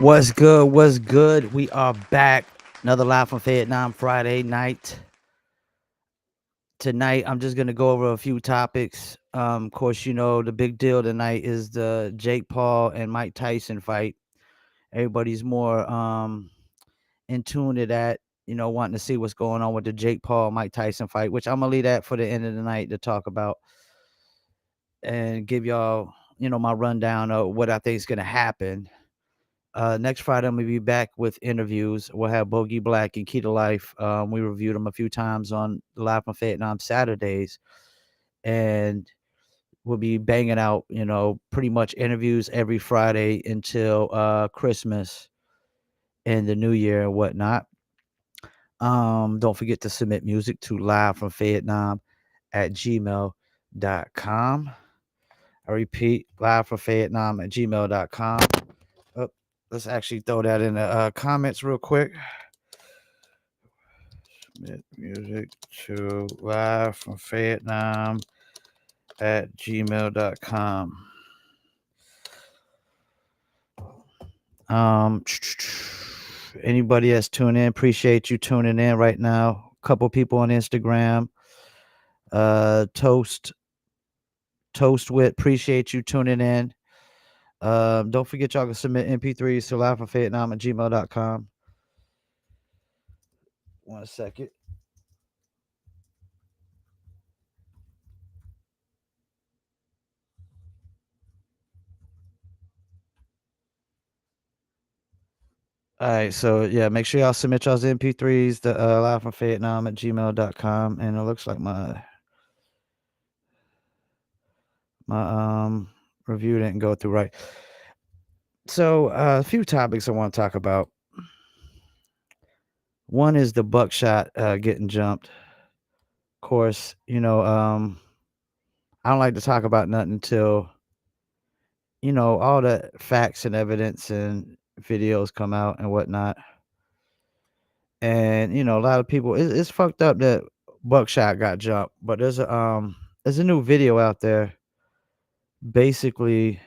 What's good? What's good? We are back. Another live from Fayettenam Friday night. Tonight, I'm just gonna go over a few topics. Of course, the big deal tonight is the Jake Paul and Mike Tyson fight. Everybody's more in tune to that. Wanting to see what's going on with the Jake Paul Mike Tyson fight, which I'm gonna leave that for the end of the night to talk about and give y'all, my rundown of what I think is gonna happen. Next Friday, I'm gonna be back with interviews. We'll have Bogey Black and Key to Life. We reviewed them a few times on the Live from Vietnam Saturdays, and we'll be banging out, pretty much interviews every Friday until Christmas and the New Year and whatnot. Don't forget to submit music to livefromfayettenam@gmail.com. I repeat, livefromfayettenam@gmail.com. Oh, let's actually throw that in the comments real quick. Music to live from Fayettenam at gmail.com. Anybody that's tuning in, appreciate you tuning in right now. A couple people on Instagram. Toast with, appreciate you tuning in. Don't forget y'all can submit MP3s to live from Fayettenam at gmail.com. 1 second. All right, so yeah, make sure y'all submit y'all's MP3s to live from Fayettenam at gmail.com. And it looks like my review didn't go through right. So a few topics I want to talk about. One is the buckshot getting jumped. Of course, I don't like to talk about nothing until all the facts and evidence and videos come out and whatnot. And a lot of people, it's fucked up that buckshot got jumped, but there's a new video out there basically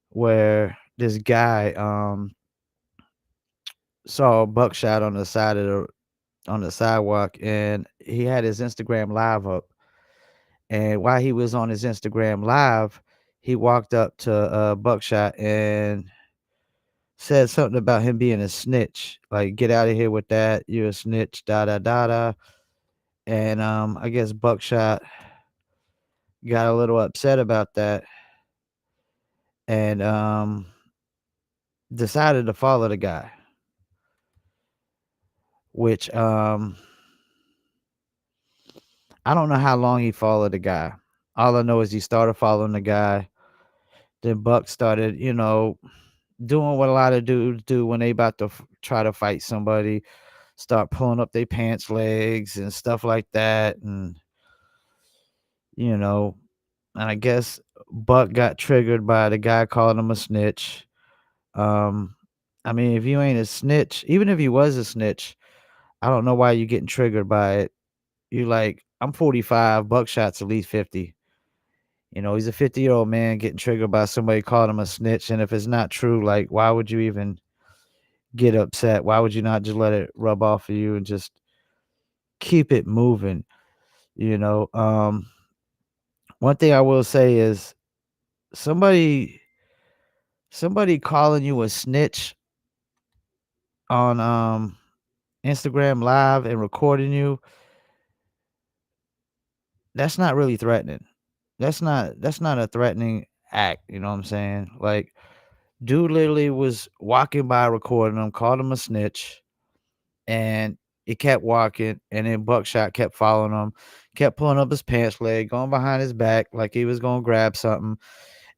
where this guy saw buckshot on the side of on the sidewalk, and he had his Instagram live up. And while he was on his Instagram live, he walked up to buckshot and said something about him being a snitch, like, get out of here with that, you're a snitch, da da da da. And I guess buckshot got a little upset about that, and decided to follow the guy, which I don't know how long he followed the guy. All I know is he started following the guy. Then Buck started, doing what a lot of dudes do when they about to try to fight somebody, start pulling up their pants legs and stuff like that. And, you know, and I guess Buck got triggered by the guy calling him a snitch. Um, I mean, if you ain't a snitch, even if you was a snitch, I don't know why you're getting triggered by it. You like, I'm 45, Buckshot's at least 50. He's a 50-year-old man getting triggered by somebody calling him a snitch. And if it's not true, like, why would you even get upset? Why would you not just let it rub off of you and just keep it moving? One thing I will say is somebody calling you a snitch on Instagram live and recording you, that's not really threatening. That's not a threatening act, you know what I'm saying? Like, dude literally was walking by recording him, called him a snitch, and he kept walking, and then Buckshot kept following him, kept pulling up his pants leg, going behind his back like he was gonna grab something.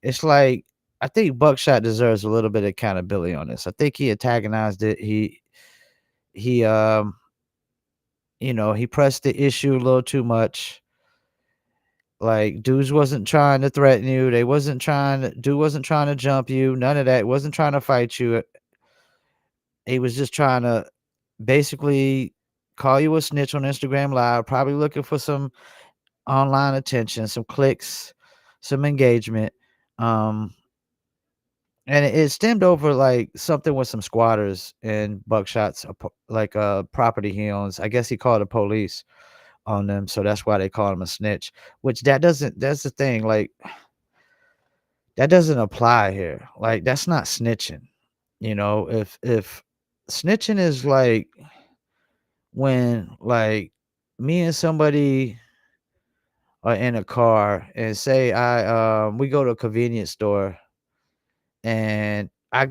It's like, I think Buckshot deserves a little bit of accountability on this. I think he antagonized it. He he pressed the issue a little too much. Like, dudes wasn't trying to threaten you. Dude wasn't trying to jump you. None of that. Wasn't trying to fight you. He was just trying to basically call you a snitch on Instagram Live, probably looking for some online attention, some clicks, some engagement. Um, and it stemmed over, like, something with some squatters and Buckshot's like, property he owns. I guess he called the police on them, so that's why they call him a snitch, which that doesn't that's the thing, like, that doesn't apply here. Like, that's not snitching, if snitching is, like, when, like, me and somebody are in a car and say we go to a convenience store and I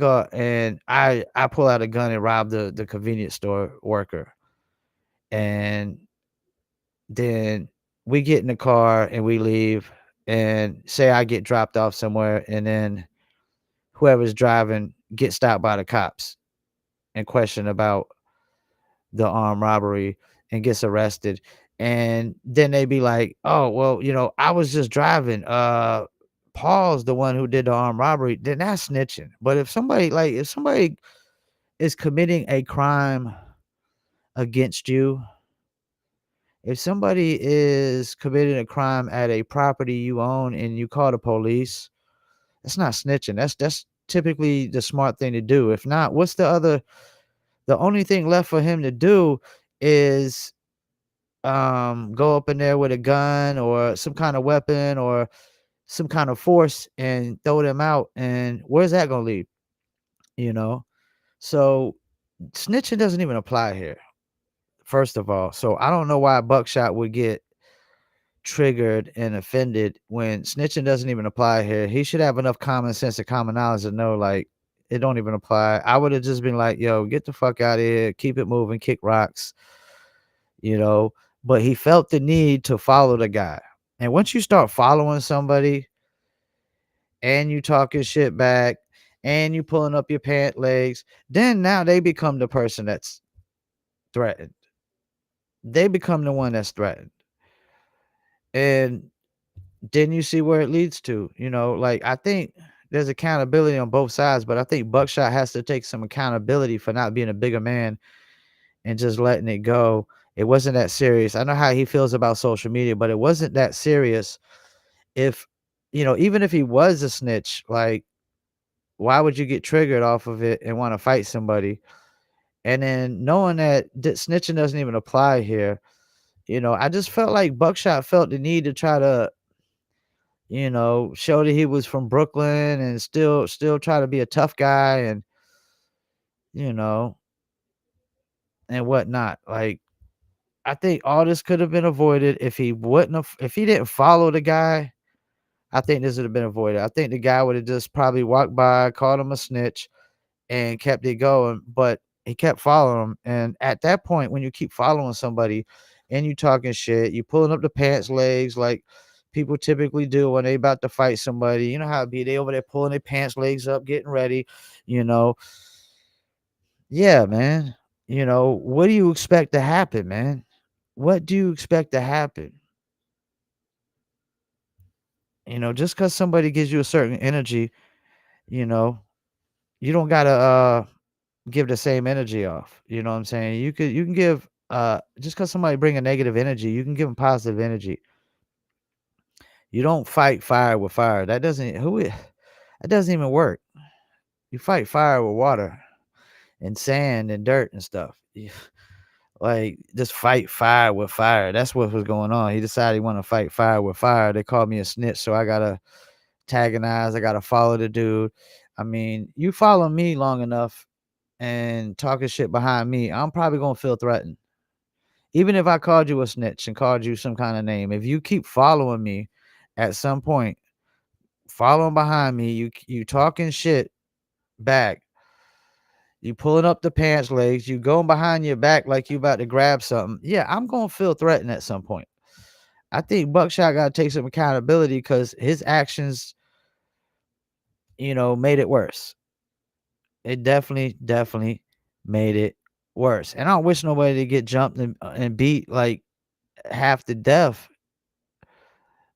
pull out a gun and rob the convenience store worker, and then we get in the car and we leave, and say I get dropped off somewhere, and then whoever's driving gets stopped by the cops and questioned about the armed robbery and gets arrested, and then they be like, "Oh, well, I was just driving, Paul's the one who did the armed robbery," then that's snitching. But if somebody is committing a crime against you, if somebody is committing a crime at a property you own and you call the police, that's not snitching. That's typically the smart thing to do. If not, the only thing left for him to do is go up in there with a gun or some kind of weapon or some kind of force and throw them out. And where's that gonna lead? You know? So snitching doesn't even apply here, first of all. So I don't know why Buckshot would get triggered and offended when snitching doesn't even apply here. He should have enough common sense and common knowledge to know, like, it don't even apply. I would have just been like, yo, get the fuck out of here, keep it moving, kick rocks, you know. But he felt the need to follow the guy. And once you start following somebody and you talking shit back and you pulling up your pant legs, then now they become the person that's threatened. They become the one that's threatened. And then you see where it leads to. Like, I think there's accountability on both sides, but I think Buckshot has to take some accountability for not being a bigger man and just letting it go. It wasn't that serious. I know how he feels about social media, but it wasn't that serious. If, even if he was a snitch, like, why would you get triggered off of it and want to fight somebody? And then knowing that snitching doesn't even apply here, I just felt like Buckshot felt the need to try to, show that he was from Brooklyn and still try to be a tough guy and, you know, and whatnot. Like, I think all this could have been avoided if he didn't follow the guy. I think this would have been avoided. I think the guy would have just probably walked by, called him a snitch, and kept it going. But he kept following him. And at that point, when you keep following somebody and you talking shit, you pulling up the pants legs like people typically do when they about to fight somebody. You know how it be. They over there pulling their pants legs up, getting ready, you know. Yeah, man. What do you expect to happen, man? What do you expect to happen? Just because somebody gives you a certain energy, you know, you don't gotta give the same energy off. You know what I'm saying? You can give just because somebody bring a negative energy, you can give them positive energy. You don't fight fire with fire. That doesn't even work. You fight fire with water and sand and dirt and stuff. Like, just fight fire with fire. That's what was going on. He decided he want to fight fire with fire. They called me a snitch, so I gotta antagonize. I gotta follow the dude. I mean, you follow me long enough and talking shit behind me, I'm probably gonna feel threatened. Even if I called you a snitch and called you some kind of name, if you keep following me at some point, following behind me, you talking shit back, you pulling up the pants legs, you going behind your back like you about to grab something. Yeah, I'm gonna feel threatened at some point. I think Buckshot gotta take some accountability because his actions, made it worse. It definitely made it worse. And I don't wish nobody to get jumped and beat like half to death.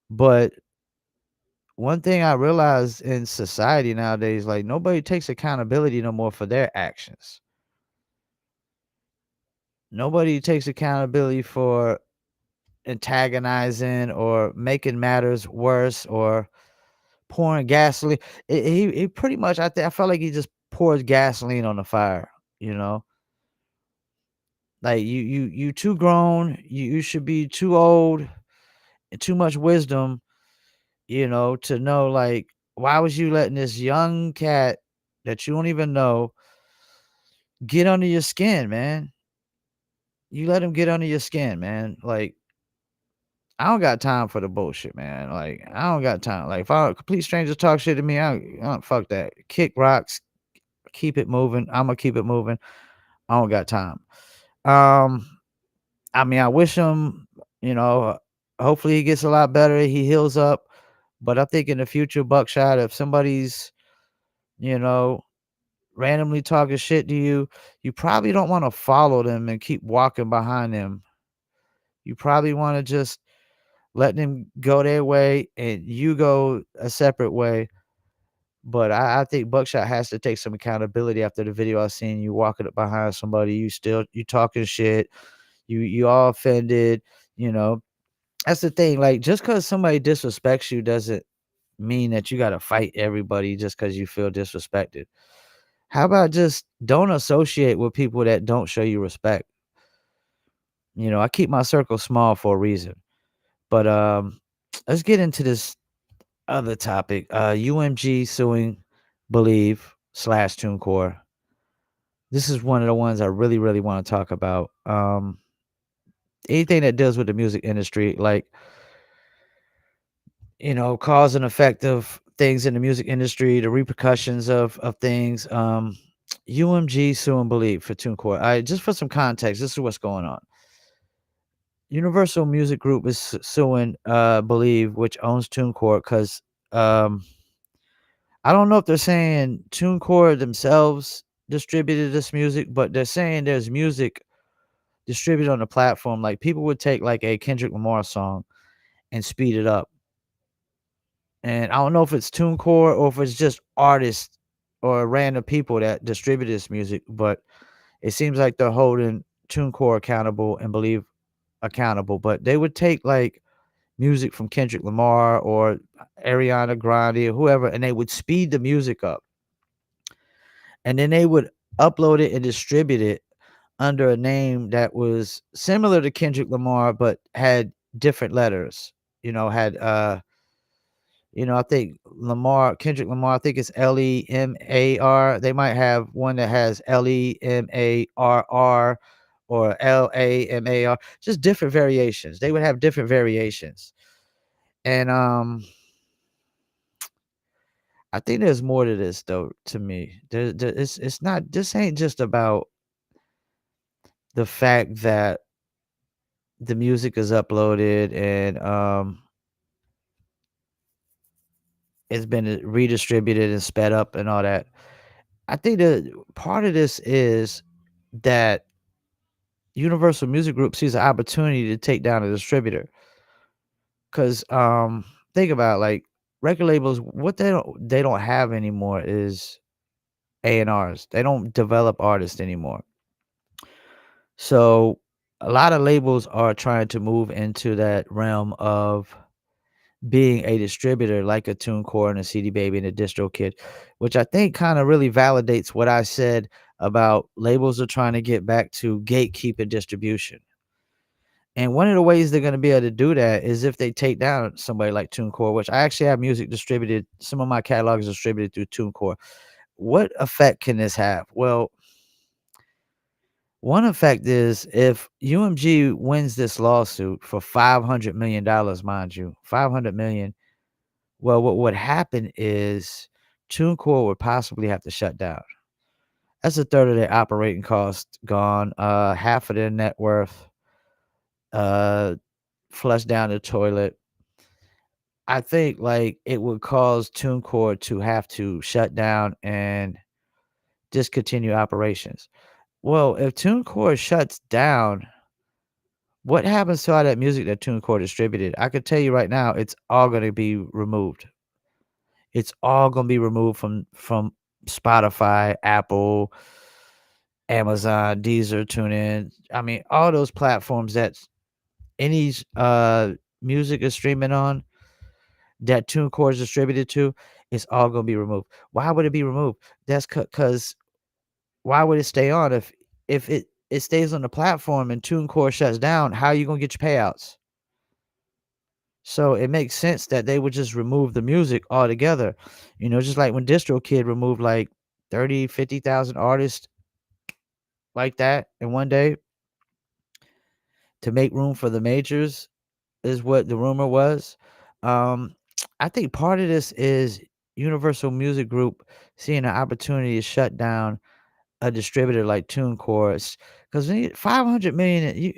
But one thing I realize in society nowadays, like, nobody takes accountability no more for their actions. Nobody takes accountability for antagonizing or making matters worse or pouring gasoline. He pretty much, I felt like he just pours gasoline on the fire, you know? Like, you too grown, you should be too old and too much wisdom, to know, like, why was you letting this young cat that you don't even know get under your skin, man? You let him get under your skin, man. Like, I don't got time for the bullshit, man. Like, I don't got time. Like, if a complete stranger talk shit to me, I don't fuck that. Kick rocks, keep it moving. Imma keep it moving. I don't got time. Um, I mean, I wish him, you know, hopefully he gets a lot better, he heals up, but I think in the future, Buckshot, if somebody's, you know, randomly talking shit to you, you probably don't wanna follow them and keep walking behind them. You probably wanna just let them go their way and you go a separate way. But I think Buckshot has to take some accountability after the video I seen you walking up behind somebody, you talking shit, you all offended, you know. That's the thing, like, just because somebody disrespects you doesn't mean that you gotta fight everybody just because you feel disrespected. How about just don't associate with people that don't show you respect? I keep my circle small for a reason. But, let's get into this other topic. UMG suing Believe slash TuneCore. This is one of the ones I really, really wanna talk about. Anything that deals with the music industry, like, cause and effect of things in the music industry, the repercussions of things. UMG suing Believe for TuneCore. Just for some context, this is what's going on. Universal Music Group is suing Believe, which owns TuneCore, because um, I don't know if they're saying TuneCore themselves distributed this music, but they're saying there's music distributed on the platform. Like, people would take like a Kendrick Lamar song and speed it up. And I don't know if it's TuneCore or if it's just artists or random people that distribute this music, but it seems like they're holding TuneCore accountable and Believe accountable. But they would take like music from Kendrick Lamar or Ariana Grande or whoever, and they would speed the music up. And then they would upload it and distribute it under a name that was similar to Kendrick Lamar, but had different letters. Had I think Kendrick Lamar, I think it's Lemar. They might have one that has Lemarr or Lamar, just different variations. They would have different variations. And I think there's more to this though, to me. It's not, this ain't just about the fact that the music is uploaded and it's been redistributed and sped up and all that. I think that part of this is that Universal Music Group sees an opportunity to take down a distributor. Cause think about, like, record labels, what they don't have anymore is A&Rs. They don't develop artists anymore. So a lot of labels are trying to move into that realm of being a distributor like a TuneCore and a CD Baby and a DistroKid, which I think kind of really validates what I said about labels are trying to get back to gatekeeping distribution. And one of the ways they're going to be able to do that is if they take down somebody like TuneCore, which I actually have music distributed. Some of my catalog is distributed through TuneCore. What effect can this have? Well, one effect is if UMG wins this lawsuit for $500 million, mind you, 500 million. Well, what would happen is TuneCore would possibly have to shut down. That's a third of their operating cost gone, half of their net worth, uh, flushed down the toilet. I think, like, it would cause TuneCore to have to shut down and discontinue operations. Well, if TuneCore shuts down, what happens to all that music that TuneCore distributed? I could tell you right now, it's all gonna be removed. It's all gonna be removed from Spotify, Apple, Amazon, Deezer, TuneIn. I mean, all those platforms that any music is streaming on, that TuneCore is distributed to, it's all gonna be removed. Why would it be removed? That's because why would it stay on if it stays on the platform and TuneCore shuts down, how are you gonna get your payouts? So it makes sense that they would just remove the music altogether. Just like when DistroKid removed like 30, 50,000 artists like that in one day to make room for the majors is what the rumor was. Um, I think part of this is Universal Music Group seeing an opportunity to shut down a distributor like TuneCore. Because 500 million, you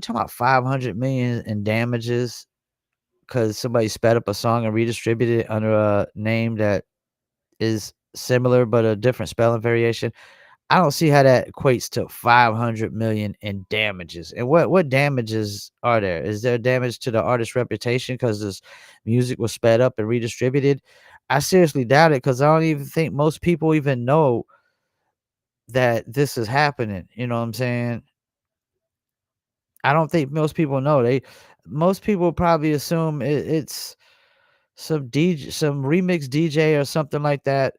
talking about 500 million in damages because somebody sped up a song and redistributed it under a name that is similar but a different spelling variation. I don't see how that equates to 500 million in damages. And what damages are there? Is there damage to the artist's reputation because this music was sped up and redistributed? I seriously doubt it because I don't even think most people even know that this is happening. You know what I'm saying? I don't think most people know. Most people probably assume it's some remix DJ or something like that.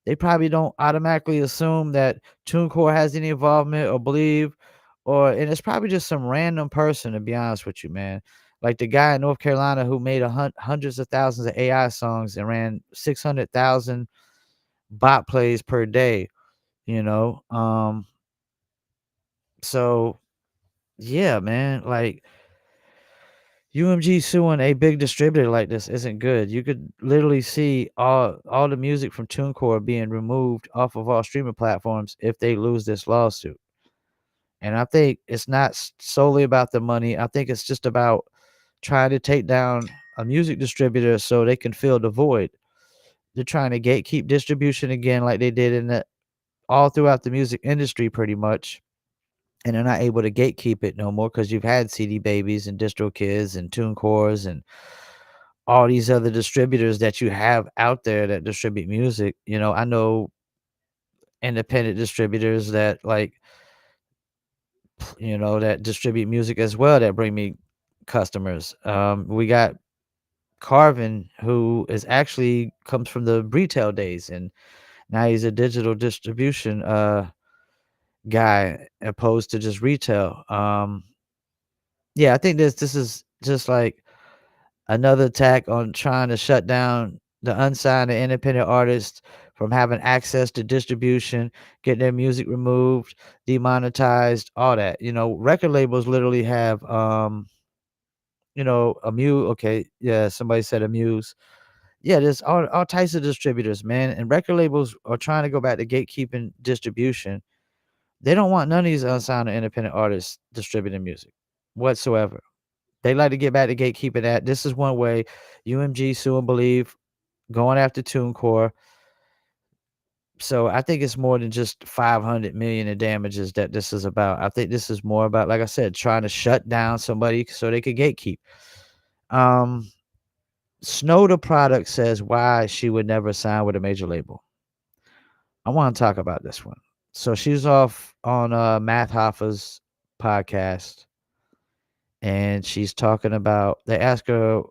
They probably don't automatically assume that TuneCore has any involvement or believe, and it's probably just some random person, to be honest with you, man. Like the guy in North Carolina who made hundreds of thousands of AI songs and ran 600,000 bot plays per day, you know? So yeah, man, like UMG suing a big distributor like this isn't good. You could literally see all the music from TuneCore being removed off of all streaming platforms if they lose this lawsuit. And I think it's not solely about the money. I think it's just about trying to take down a music distributor so they can fill the void. They're trying to gatekeep distribution again, like they did in the all throughout the music industry, pretty much. And they're not able to gatekeep it no more because you've had CD Babies and DistroKids and TuneCores and all these other distributors that you have out there that distribute music. I know independent distributors that that distribute music as well that bring me customers. We got Carvin, who is actually comes from the retail days, and now he's a digital distribution guy opposed to just retail. Yeah, I think this is just like another attack on trying to shut down the unsigned and independent artists from having access to distribution, getting their music removed, demonetized, all that. Record labels literally have Amuse. Okay, yeah, somebody said Amuse. Yeah, there's all types of distributors, man. And record labels are trying to go back to gatekeeping distribution. They don't want none of these unsigned or independent artists distributing music whatsoever. They like to get back to gatekeeping that. This is one way. UMG sue and believe going after TuneCore. So I think it's more than just 500 million in damages that this is about. I think this is more about, like I said, trying to shut down somebody so they could gatekeep. Um, Snow the product says why she would never sign with a major label. I want to talk about this one. So she's off on Matt Hoffa's podcast, and she's talking about. They ask her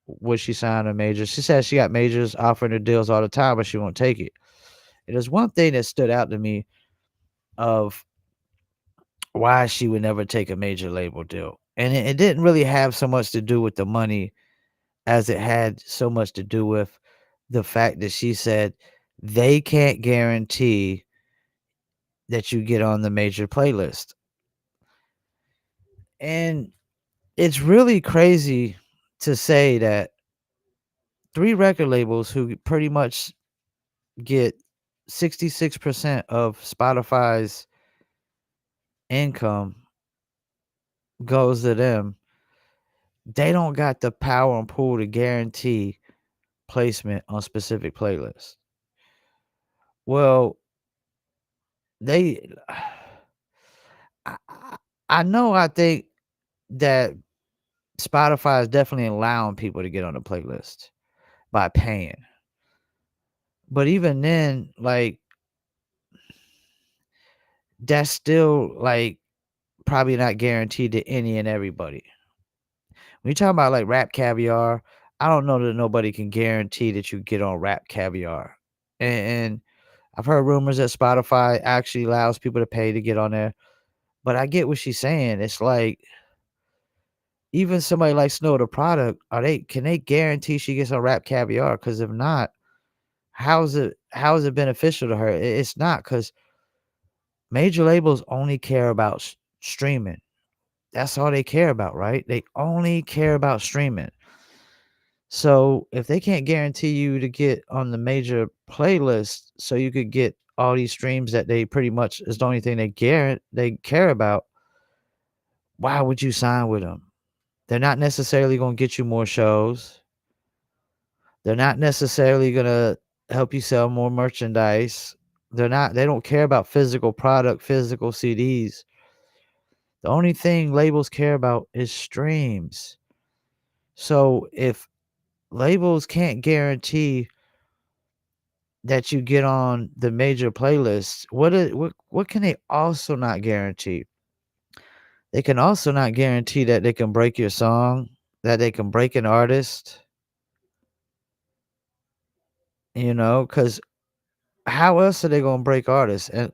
would she sign a major. She says she got majors offering her deals all the time, but she won't take it. And there's one thing that stood out to me of why she would never take a major label deal, and it didn't really have so much to do with the money as it had so much to do with the fact that she said they can't guarantee that you get on the major playlist. And it's really crazy to say that 3 record labels who pretty much get 66% of Spotify's income goes to them. They don't got the power and pull to guarantee placement on specific playlists. Well, they I I think that Spotify is definitely allowing people to get on the playlist by paying. But even then, like, that's still, like, probably not guaranteed to any and everybody. When you talk about, like, Rap Caviar, I don't know that nobody can guarantee that you get on Rap Caviar. And I've heard rumors that Spotify actually allows people to pay to get on there, but I get what she's saying. It's like even somebody like Snow the Product, are they can they guarantee she gets on Rap Caviar? Because if not, how is it beneficial to her? It's not because major labels only care about streaming. That's all they care about, right? They only care about streaming. So if they can't guarantee you to get on the major playlist so you could get all these streams that they pretty much is the only thing they care about, why would you sign with them? They're not necessarily going to get you more shows. They're not necessarily going to help you sell more merchandise. They don't care about physical product, physical CDs. The only thing labels care about is streams. So if labels can't guarantee that you get on the major playlists, what can they also not guarantee? They can also not guarantee that they can break your song, that they can break an artist, because how else are they gonna break artists? And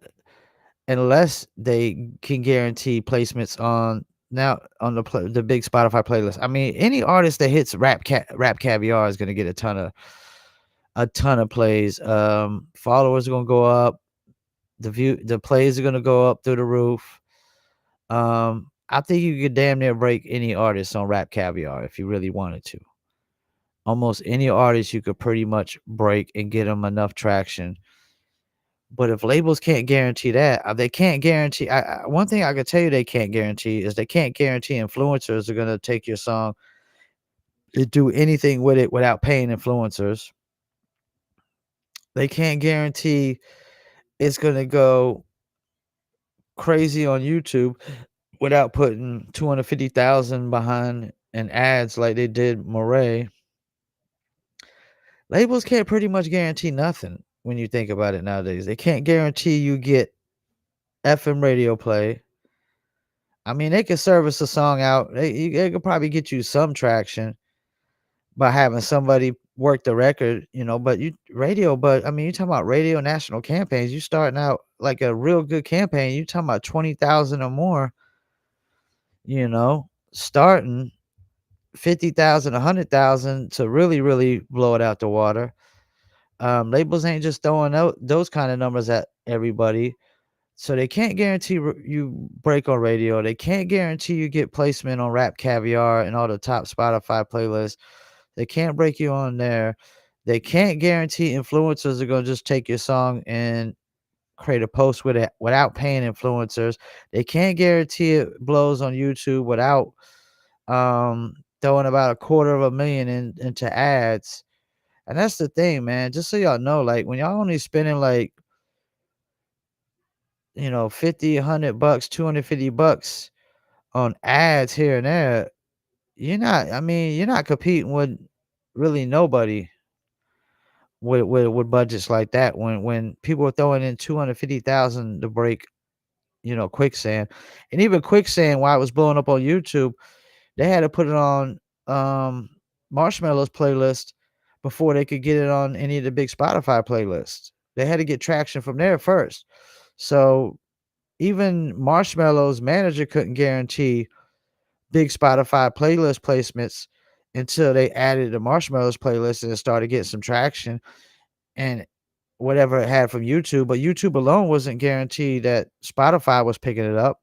unless they can guarantee placements on the big Spotify playlist. I mean, any artist that hits Rap Caviar is gonna get a ton of plays. Followers are gonna go up. The plays are gonna go up through the roof. I think you could damn near break any artist on Rap Caviar if you really wanted to. Almost any artist you could pretty much break and get them enough traction. But if labels can't guarantee that, they can't guarantee. One thing I could tell you they can't guarantee is they can't guarantee influencers are gonna take your song and do anything with it without paying influencers. They can't guarantee it's gonna go crazy on YouTube without putting 250,000 behind an ads like they did Moray. Labels can't pretty much guarantee nothing when you think about it nowadays. They can't guarantee you get FM radio play. I mean, they could service a song out. They could probably get you some traction by having somebody work the record, but I mean, you talking about radio national campaigns. You starting out like a real good campaign. You talking about 20,000 or more, starting 50,000, 100,000 to really, really blow it out the water. Labels ain't just throwing out those kind of numbers at everybody. So they can't guarantee you break on radio. They can't guarantee you get placement on Rap Caviar and all the top Spotify playlists. They can't break you on there. They can't guarantee influencers are gonna just take your song and create a post with it without paying influencers. They can't guarantee it blows on YouTube without throwing about a quarter of a million into ads. And that's the thing, man. Just so y'all know, like when y'all only spending like 50, $100, $250 on ads here and there, you're not competing with really nobody with budgets like that. When people are throwing in 250,000 to break, quicksand. And even quicksand, while it was blowing up on YouTube, they had to put it on Marshmallow's playlist before they could get it on any of the big Spotify playlists. They had to get traction from there first. So even Marshmallow's manager couldn't guarantee big Spotify playlist placements until they added the Marshmallow's playlist and it started getting some traction and whatever it had from YouTube. But YouTube alone wasn't guaranteed that Spotify was picking it up.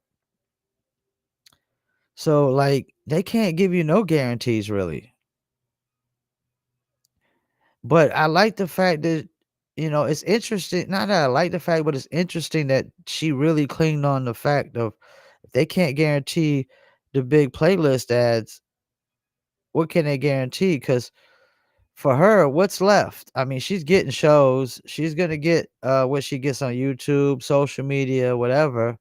So like they can't give you no guarantees really. But I like the fact that it's interesting. Not that I like the fact, but it's interesting that she really clinged on the fact of if they can't guarantee the big playlist ads, what can they guarantee? Because for her, what's left? I mean, she's getting shows. She's gonna get what she gets on YouTube, social media, whatever.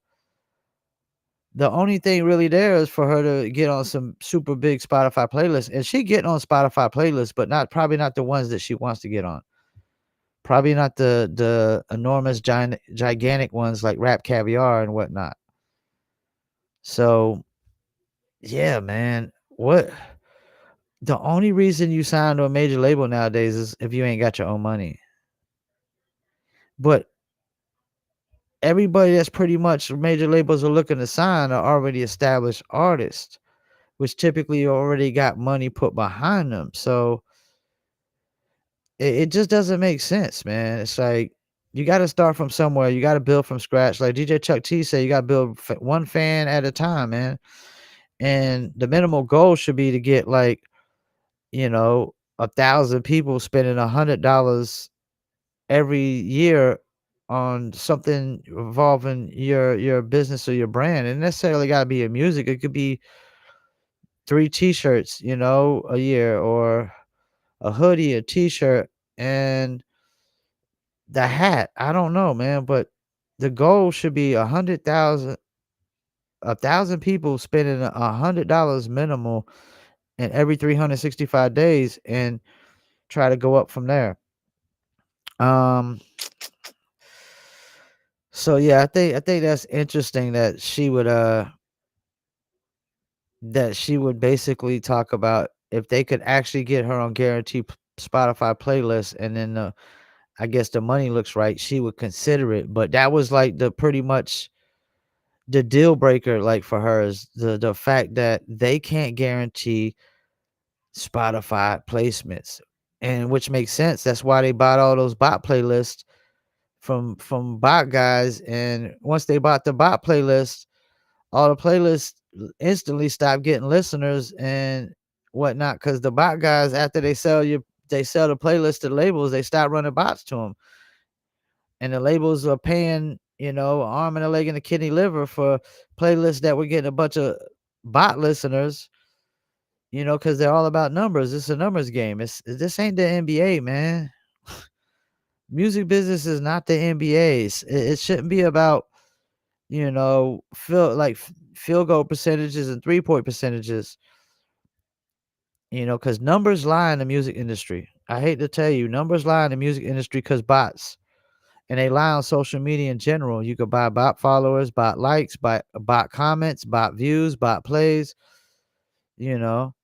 The only thing really there is for her to get on some super big Spotify playlists, and she getting on Spotify playlists, but not probably not the ones that she wants to get on. Probably not the enormous gigantic ones like Rap Caviar and whatnot. So yeah, man. The only reason you sign to a major label nowadays is if you ain't got your own money. But everybody that's pretty much major labels are looking to sign are already established artists, which typically already got money put behind them. So it just doesn't make sense, man. It's like you got to start from somewhere. You got to build from scratch. Like DJ Chuck T said, you got to build one fan at a time, man. And the minimal goal should be to get like, 1,000 people spending $100 every year on something involving your business or your brand. And necessarily got to be in music. It could be 3 t-shirts, a year, or a hoodie, a t-shirt, and the hat. I don't know, man, but the goal should be 1,000 people spending $100 minimal in every 365 days, and try to go up from there. Um so yeah, I think that's interesting that she would basically talk about if they could actually get her on guaranteed Spotify playlist, and then I guess the money looks right, she would consider it. But that was like the pretty much the deal breaker, like for her, is the fact that they can't guarantee Spotify placements. And which makes sense. That's why they bought all those bot playlists from bot guys. And once they bought the bot playlist, all the playlists instantly stopped getting listeners and whatnot, because the bot guys, after they sell the playlist to labels, they stop running bots to them, and the labels are paying, an arm and a leg and a kidney liver for playlists that were getting a bunch of bot listeners, because they're all about numbers. It's a numbers game. This ain't the NBA, man. Music business is not the NBA. It shouldn't be about, field goal percentages and 3-point percentages, because numbers lie in the music industry. I hate to tell you, numbers lie in the music industry because bots, and they lie on social media in general. You could buy bot followers, bot likes, bot comments, bot views, bot plays. You know,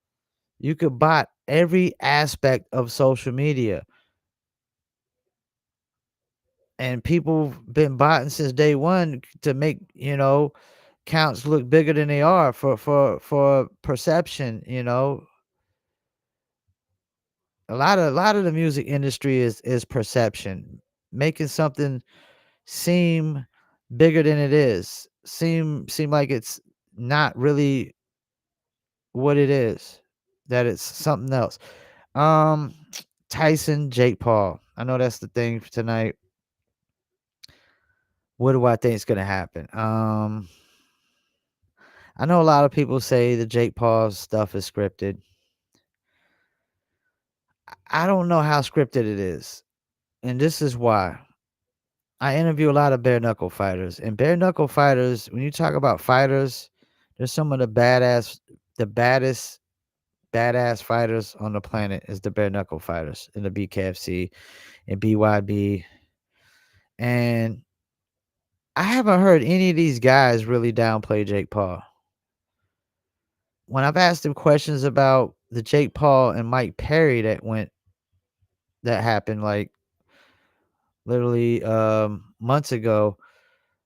you could bot every aspect of social media, and people been botting since day one to make counts look bigger than they are for perception. A lot of the music industry is perception, making something seem bigger than it is, seem like it's not really what it is, that it's something else. Um, Tyson, Jake Paul. I know that's the thing for tonight. What do I think is gonna happen? I know a lot of people say the Jake Paul stuff is scripted. I don't know how scripted it is, and this is why. I interview a lot of bare knuckle fighters, and bare knuckle fighters, when you talk about fighters, they're some of the baddest badass fighters on the planet is the bare knuckle fighters in the BKFC and BYB. And I haven't heard any of these guys really downplay Jake Paul. When I've asked them questions about the Jake Paul and Mike Perry that happened like literally months ago,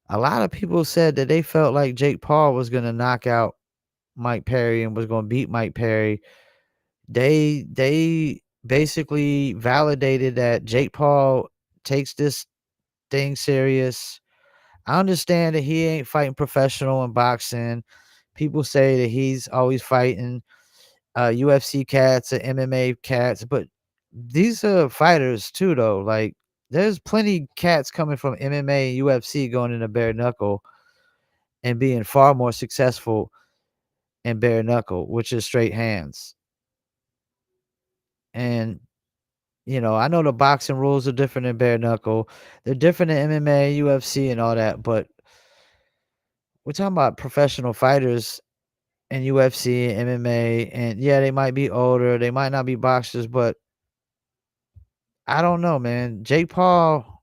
a lot of people said that they felt like Jake Paul was gonna knock out Mike Perry and was gonna beat Mike Perry. They basically validated that Jake Paul takes this thing serious. I understand that he ain't fighting professional in boxing. People say that he's always fighting UFC cats and MMA cats, but these are fighters too, though. Like, there's plenty cats coming from MMA and UFC going into bare knuckle and being far more successful in bare knuckle, which is straight hands. And I know the boxing rules are different in bare knuckle. They're different in MMA, UFC, and all that, but we're talking about professional fighters in UFC and MMA, and yeah, they might be older, they might not be boxers, but I don't know, man. Jake Paul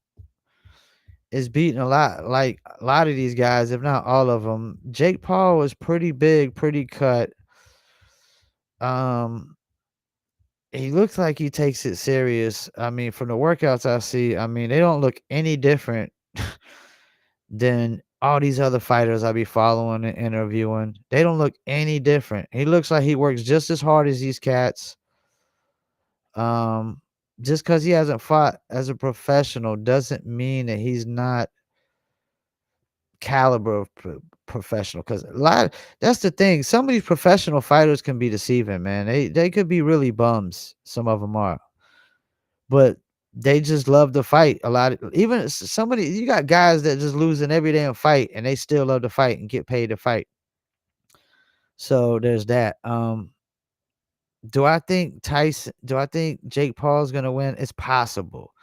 is beating a lot of these guys, if not all of them. Jake Paul was pretty big, pretty cut. Um, he looks like he takes it serious. I mean, from the workouts I see, I mean, they don't look any different than all these other fighters I be following and interviewing. They don't look any different. He looks like he works just as hard as these cats. Um, just because he hasn't fought as a professional doesn't mean that he's not caliber of professional. Because a lot that's the thing. Some of these professional fighters can be deceiving, man. They could be really bums. Some of them are, but they just love to fight. A lot of even somebody you got guys that just lose in every damn fight, and they still love to fight and get paid to fight. So there's that. Do I think Jake Paul's gonna win? It's possible.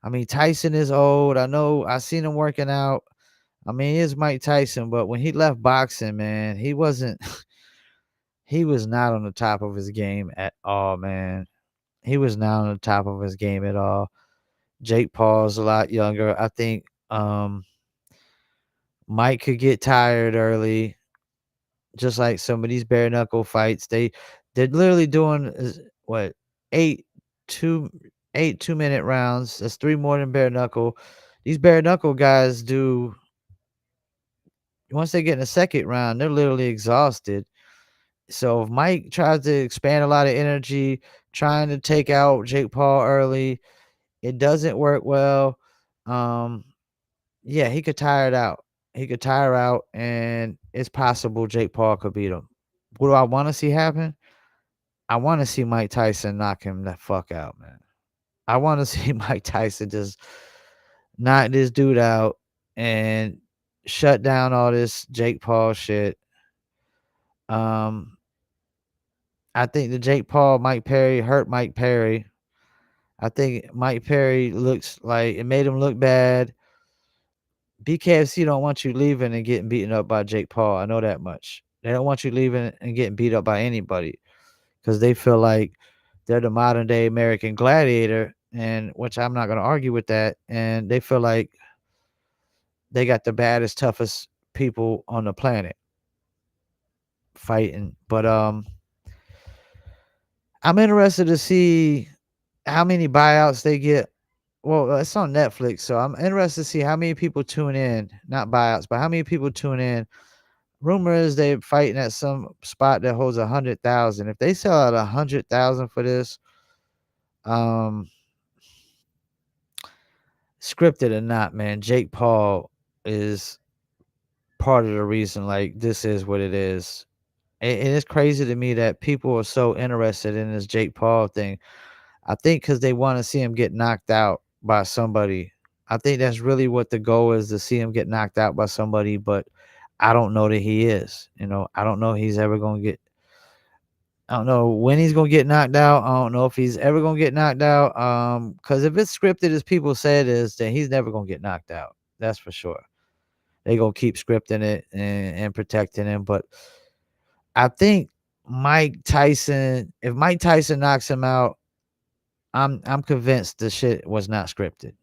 I mean, Tyson is old. I know I seen him working out. I mean, he is Mike Tyson, but when he left boxing, man, he wasn't he was not on the top of his game at all, man. He was not on the top of his game at all. Jake Paul's a lot younger. I think Mike could get tired early, just like some of these bare knuckle fights. They're literally doing what eight two 2-minute rounds. That's three more than bare knuckle. These bare knuckle guys do once they get in the second round, they're literally exhausted. So if Mike tries to expand a lot of energy, trying to take out Jake Paul early, it doesn't work well. Um, yeah, he could tire it out. He could tire out, and it's possible Jake Paul could beat him. What do I want to see happen? I want to see Mike Tyson knock him the fuck out, man. I want to see Mike Tyson just knock this dude out and shut down all this Jake Paul shit. Um, I think the Jake Paul Mike Perry hurt Mike Perry. I think Mike Perry looks like it made him look bad. BKFC don't want you leaving and getting beaten up by Jake Paul. I know that much. They don't want you leaving and getting beat up by anybody because they feel like they're the modern day American gladiator, and which I'm not going to argue with that. And they feel like they got the baddest, toughest people on the planet fighting. But I'm interested to see how many buyouts they get. Well, it's on Netflix, so I'm interested to see how many people tune in. Not buyouts, but how many people tune in. Rumor is they're fighting at some spot that holds 100,000. If they sell out 100,000 for this, um, scripted or not, man, Jake Paul is part of the reason. Like this is what it is, and it's crazy to me that people are so interested in this Jake Paul thing. I think because they want to see him get knocked out by somebody. I think that's really what the goal is to see him get knocked out by somebody, but I don't know that he is. I don't know he's ever gonna get I don't know when he's gonna get knocked out. I don't know if he's ever gonna get knocked out. Because if it's scripted as people say it is, then he's never gonna get knocked out. That's for sure. They gonna keep scripting it and protecting him. But I think if Mike Tyson knocks him out, I'm convinced the shit was not scripted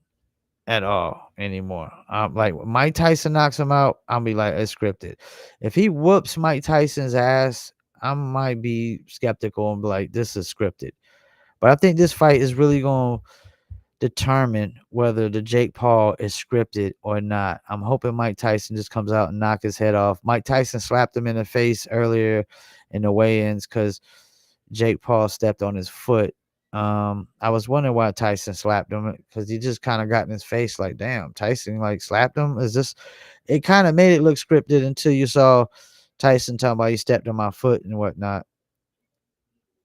at all anymore. Like when Mike Tyson knocks him out, I'll be like, it's scripted. If he whoops Mike Tyson's ass, I might be skeptical and be like, this is scripted. But I think this fight is really gonna determine whether the Jake Paul is scripted or not. I'm hoping Mike Tyson just comes out and knock his head off. Mike Tyson slapped him in the face earlier in the weigh-ins because Jake Paul stepped on his foot. I was wondering why Tyson slapped him because he just kind of got in his face like, damn, Tyson like slapped him. Is this? It kind of made it look scripted until you saw Tyson talking about he stepped on my foot and whatnot.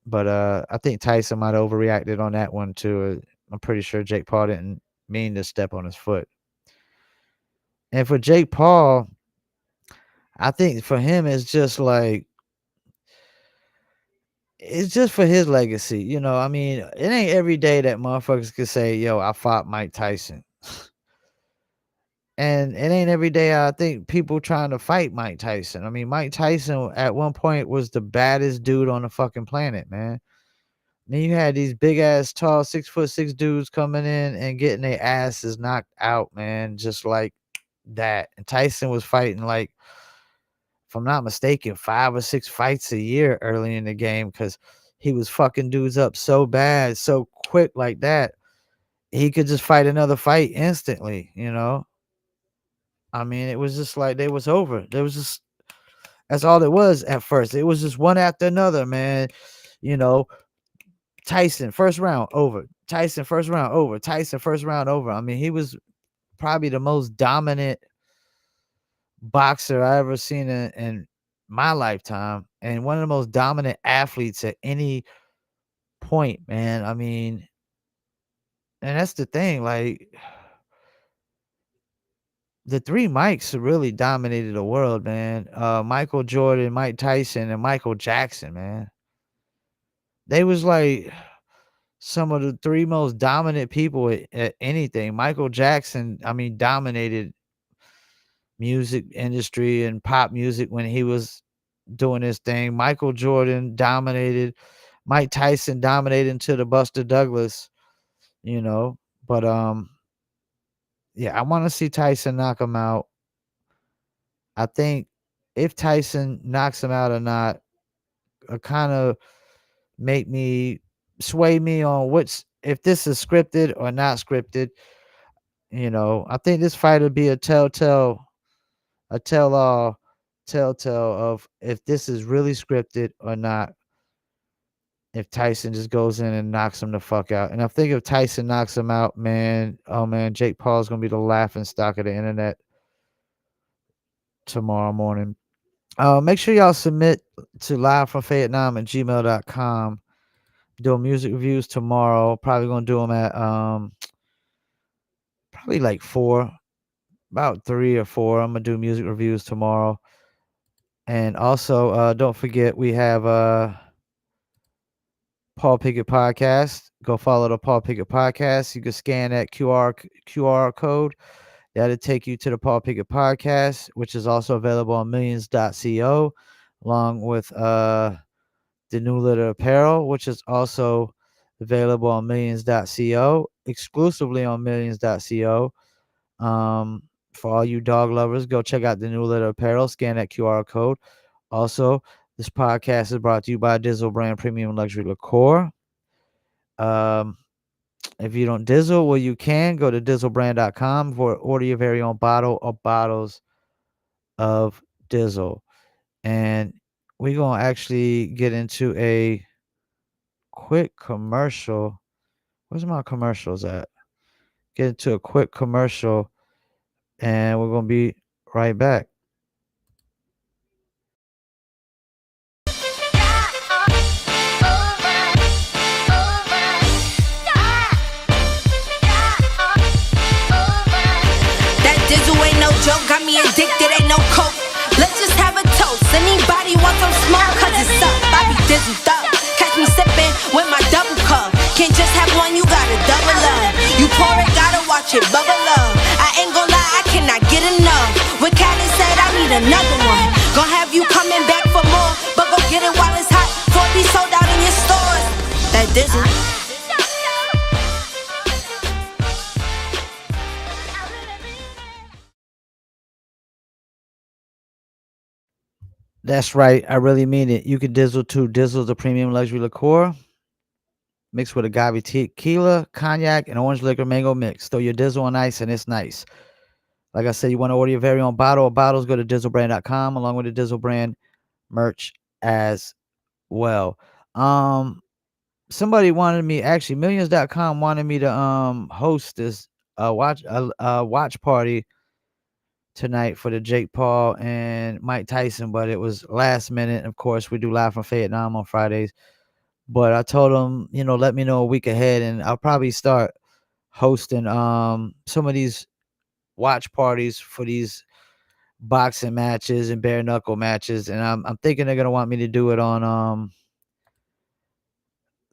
But I think Tyson might have overreacted on that one too. I'm pretty sure Jake Paul didn't mean to step on his foot. And for Jake Paul, I think for him it's just for his legacy. I mean, it ain't every day that motherfuckers could say, yo, I fought Mike Tyson. And it ain't every day I think people trying to fight Mike Tyson. I mean, Mike Tyson at one point was the baddest dude on the fucking planet, man. Then you had these big ass tall 6'6" dudes coming in and getting their asses knocked out, man, just like that. And Tyson was fighting like, if I'm not mistaken, 5 or 6 fights a year early in the game because he was fucking dudes up so bad, so quick like that. He could just fight another fight instantly, you know? I mean, it was just like they was over. There was just that's all it was at first. It was just one after another, man. You know, Tyson first round over. Tyson first round over. Tyson first round over. I mean, he was probably the most dominant boxer I ever seen in my lifetime, and one of the most dominant athletes at any point, man. I mean, and that's the thing, like the three Mikes really dominated the world, man. Michael Jordan, Mike Tyson, and Michael Jackson, man. They was like some of the three most dominant people at anything. Michael Jackson, I mean, dominated music industry and pop music when he was doing his thing. Michael Jordan dominated. Mike Tyson dominated into the Buster Douglas, you know. But yeah, I want to see Tyson knock him out. I think if Tyson knocks him out or not, kind of make me sway me on which if this is scripted or not scripted. You know, I think this fight would be a tell-all, telltale of if this is really scripted or not. If Tyson just goes in and knocks him the fuck out, and I think if Tyson knocks him out, man, oh man, Jake Paul's gonna be the laughing stock of the internet tomorrow morning. Make sure y'all submit to livefromfayettenam at gmail.com. Doing music reviews tomorrow. Probably gonna do them at probably like 4, about 3 or 4. I'm gonna do music reviews tomorrow. And also, don't forget we have Paul Pickett Podcast. Go follow the Paul Pickett Podcast. You can scan that QR code. That'll take you to the Paul Pickett Podcast, which is also available on millions.co, along with the New Litter Apparel, which is also available on millions.co, exclusively on millions.co. For all you dog lovers, go check out the New Litter Apparel, scan that QR code. Also, this podcast is brought to you by Dizzle Brand Premium Luxury Liqueur. Um, if you don't Dizzle, well, you can go to dizzlebrand.com for order your very own bottle or bottles of Dizzle. And we're going to actually get into a quick commercial. Where's my commercials at? Get into a quick commercial and we're going to be right back. That Dizzle ain't no joke, got me addicted, ain't no coke. Let's just have a toast. Anybody want some smoke? Cause it's up, I be Dizzled up. Catch me sipping with my double cup. Can't just have one, you gotta double up. You pour it, gotta watch it bubble up. I ain't gon' lie, I cannot get enough. When Callie said I need another one, gon' have you coming back for more. But go get it while it's hot, before it be sold out in your stores. That Dizzle. That's right. I really mean it. You can Dizzle too. Dizzle's a premium luxury liqueur mixed with agave tequila, cognac, and orange liquor mango mix. Throw your Dizzle on ice and it's nice. Like I said, you want to order your very own bottle or bottles, go to dizzlebrand.com along with the Dizzle brand merch as well. Somebody wanted me, actually millions.com wanted me to host this watch party tonight for the Jake Paul and Mike Tyson, but it was last minute. Of course, we do live from Fayettenam on Fridays. But I told them, let me know a week ahead, and I'll probably start hosting some of these watch parties for these boxing matches and bare knuckle matches. And I'm thinking they're gonna want me to do it on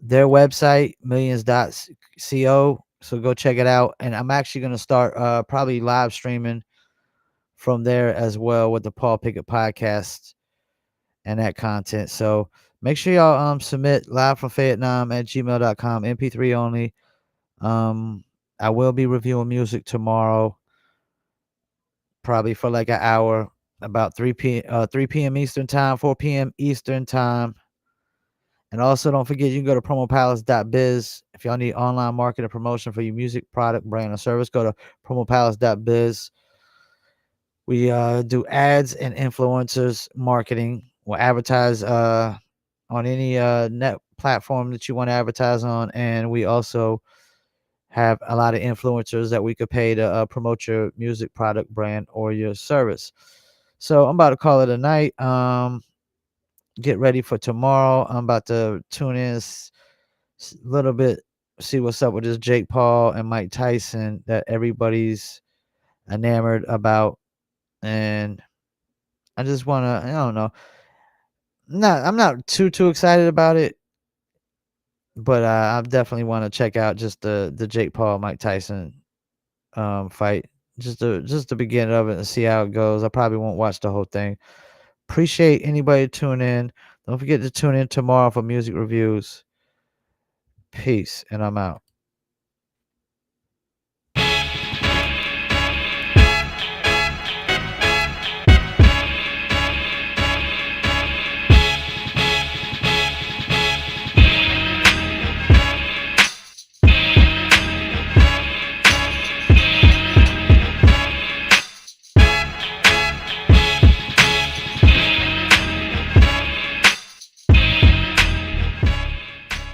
their website, millions.co. So go check it out. And I'm actually gonna start probably live streaming from there as well with the Paul Pickett podcast and that content. So make sure y'all submit live from Fayettenam at gmail.com, MP3 only. I will be reviewing music tomorrow, probably for like an hour, about 3 p.m. Eastern time, 4 p.m. Eastern time. And also, don't forget you can go to promopalace.biz if y'all need online marketing promotion for your music, product, brand, or service. Go to promopalace.biz. We do ads and influencers marketing. We'll advertise on any net platform that you want to advertise on, and we also have a lot of influencers that we could pay to promote your music, product, brand, or your service. So I'm about to call it a night. Get ready for tomorrow. I'm about to tune in a little bit, see what's up with this Jake Paul and Mike Tyson that everybody's enamored about, and I just want to, I don't know, I'm not too excited about it, but I definitely want to check out just the Jake Paul Mike Tyson fight, just the beginning of it and see how it goes. I probably won't watch the whole thing. Appreciate anybody tune in. Don't forget to tune in tomorrow for music reviews. Peace, and I'm out.